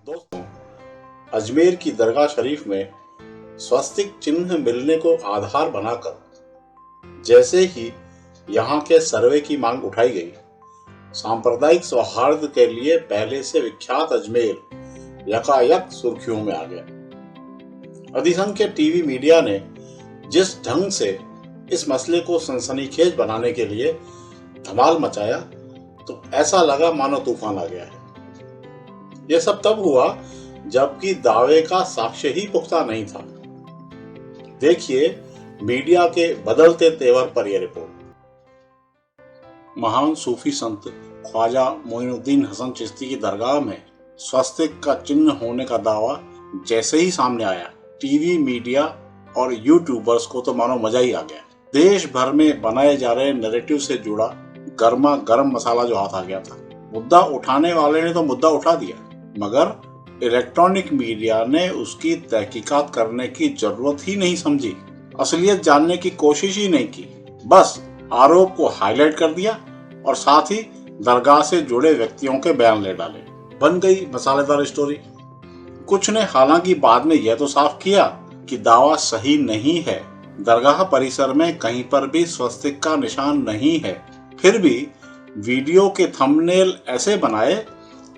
दोस्तों, अजमेर की दरगाह शरीफ में स्वस्तिक चिन्ह मिलने को आधार बनाकर जैसे ही यहाँ के सर्वे की मांग उठाई गई, सांप्रदायिक सौहार्द के लिए पहले से विख्यात अजमेर यकायक सुर्खियों में आ गया। अधिसंख्य टीवी मीडिया ने जिस ढंग से इस मसले को सनसनीखेज बनाने के लिए धमाल मचाया, तो ऐसा लगा मानो तूफान आ गया है। यह सब तब हुआ जबकि दावे का साक्ष्य ही पुख्ता नहीं था। देखिए मीडिया के बदलते तेवर पर यह रिपोर्ट। महान सूफी संत ख्वाजा मोइनुद्दीन हसन चिश्ती की दरगाह में स्वस्तिक का चिन्ह होने का दावा जैसे ही सामने आया, टीवी मीडिया और यूट्यूबर्स को तो मानो मजा ही आ गया। देश भर में बनाए जा रहे नैरेटिव से जुड़ा गर्मा गर्म मसाला जो हाथ आ गया था। मुद्दा उठाने वाले ने तो मुद्दा उठा दिया, मगर इलेक्ट्रॉनिक मीडिया ने उसकी तहकीकात करने की जरूरत ही नहीं समझी, असलियत जानने की कोशिश ही नहीं की। बस आरोप को हाईलाइट कर दिया और साथ ही दरगाह से जुड़े व्यक्तियों के बयान ले डाले। बन गई मसालेदार स्टोरी। कुछ ने हालांकि बाद में यह तो साफ किया कि दावा सही नहीं है, दरगाह परिसर में कहीं पर भी स्वस्तिक का निशान नहीं है। फिर भी वीडियो के थंबनेल ऐसे बनाए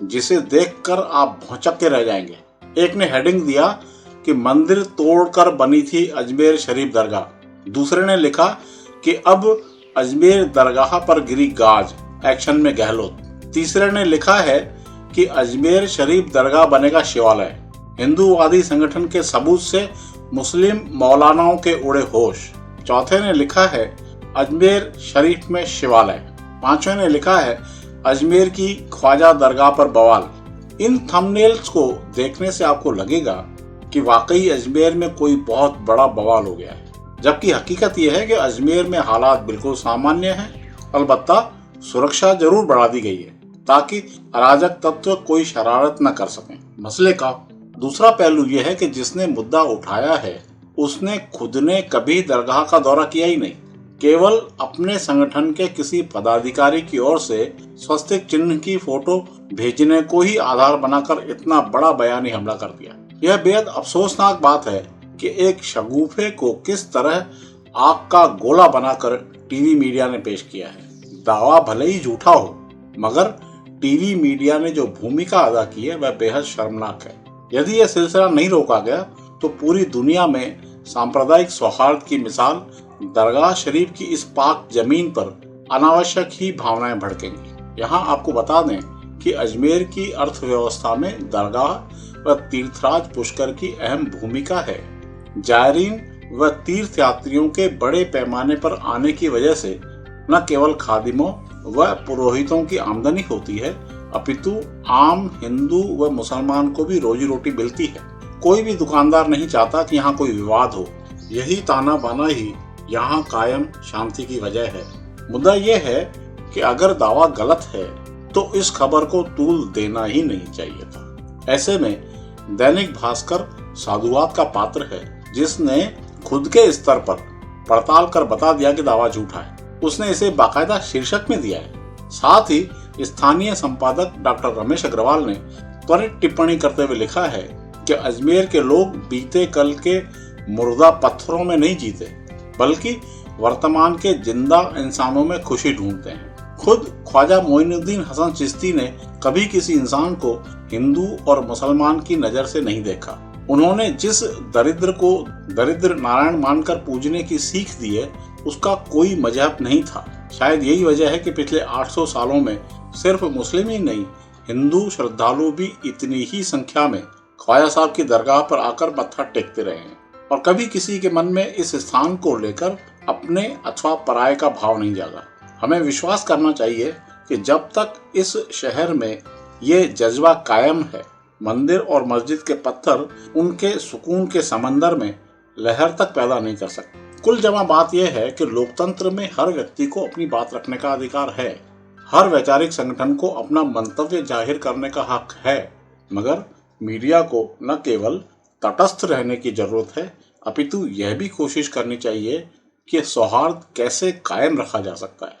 जिसे देखकर आप भौंचक के रह जाएंगे। एक ने हेडिंग दिया कि मंदिर तोड़कर बनी थी अजमेर शरीफ दरगाह। दूसरे ने लिखा कि अब अजमेर दरगाह पर गिरी गाज, एक्शन में गहलोत। तीसरे ने लिखा है कि अजमेर शरीफ दरगाह बनेगा शिवालय। हिंदूवादी संगठन के सबूत से मुस्लिम मौलानाओं के उड़े होश। चौथे ने लिखा है अजमेर शरीफ में शिवालय। पांचवें ने लिखा है अजमेर की ख्वाजा दरगाह पर बवाल। इन थंबनेल्स को देखने से आपको लगेगा कि वाकई अजमेर में कोई बहुत बड़ा बवाल हो गया है, जबकि हकीकत यह है कि अजमेर में हालात बिल्कुल सामान्य हैं। अलबत्ता सुरक्षा जरूर बढ़ा दी गई है ताकि अराजक तत्व कोई शरारत न कर सकें। मसले का दूसरा पहलू यह है कि जिसने मुद्दा उठाया है उसने खुद ने कभी दरगाह का दौरा किया ही नहीं, केवल अपने संगठन के किसी पदाधिकारी की ओर से स्वस्तिक चिन्ह की फोटो भेजने को ही आधार बनाकर इतना बड़ा बयानी हमला कर दिया। यह बेहद अफसोसनाक बात है कि एक शगुफे को किस तरह आग का गोला बनाकर टीवी मीडिया ने पेश किया है। दावा भले ही झूठा हो, मगर टीवी मीडिया ने जो भूमिका अदा की है वह बेहद शर्मनाक है। यदि यह सिलसिला नहीं रोका गया तो पूरी दुनिया में सांप्रदायिक सौहार्द की मिसाल दरगाह शरीफ की इस पाक जमीन पर अनावश्यक ही भावनाएं भड़केंगी। यहाँ आपको बता दें कि अजमेर की अर्थव्यवस्था में दरगाह व तीर्थराज पुष्कर की अहम भूमिका है। जायरीन व तीर्थयात्रियों के बड़े पैमाने पर आने की वजह से न केवल खादिमों व पुरोहितों की आमदनी होती है, अपितु आम हिंदू व मुसलमान को भी रोजी रोटी मिलती है। कोई भी दुकानदार नहीं चाहता कि यहाँ कोई विवाद हो। यही ताना बाना ही यहाँ कायम शांति की वजह है। मुद्दा यह है कि अगर दावा गलत है तो इस खबर को तूल देना ही नहीं चाहिए था। ऐसे में दैनिक भास्कर साधुवाद का पात्र है, जिसने खुद के स्तर पर पड़ताल कर बता दिया कि दावा झूठा है। उसने इसे बाकायदा शीर्षक में दिया है। साथ ही स्थानीय संपादक डॉक्टर रमेश अग्रवाल ने त्वरित टिप्पणी करते हुए लिखा है कि अजमेर के लोग बीते कल के मुर्दा पत्थरों में नहीं जीते, बल्कि वर्तमान के जिंदा इंसानों में खुशी ढूंढते हैं। खुद ख्वाजा मोइनुद्दीन हसन चिश्ती ने कभी किसी इंसान को हिंदू और मुसलमान की नजर से नहीं देखा। उन्होंने जिस दरिद्र को दरिद्र नारायण मानकर पूजने की सीख दी है, उसका कोई मजहब नहीं था। शायद यही वजह है कि पिछले 800 सालों में सिर्फ मुस्लिम ही नहीं, हिंदू श्रद्धालु भी इतनी ही संख्या में ख्वाजा साहब की दरगाह पर आकर मत्था टेकते रहे हैं और कभी किसी के मन में इस स्थान को लेकर अपने अथवा पराये का भाव नहीं जागा। हमें विश्वास करना चाहिए कि जब तक इस शहर में ये जज्बा कायम है, मंदिर और मस्जिद के पत्थर उनके सुकून के समंदर में लहर तक पैदा नहीं कर सकते। कुल जमा बात यह है कि लोकतंत्र में हर व्यक्ति को अपनी बात रखने का अधिकार है। हर वैचारिक संगठन को अपना मंतव्य जाहिर करने का हक है, मगर मीडिया को न केवल तटस्थ रहने की जरूरत है, अपितु यह भी कोशिश करनी चाहिए कि सौहार्द कैसे कायम रखा जा सकता है।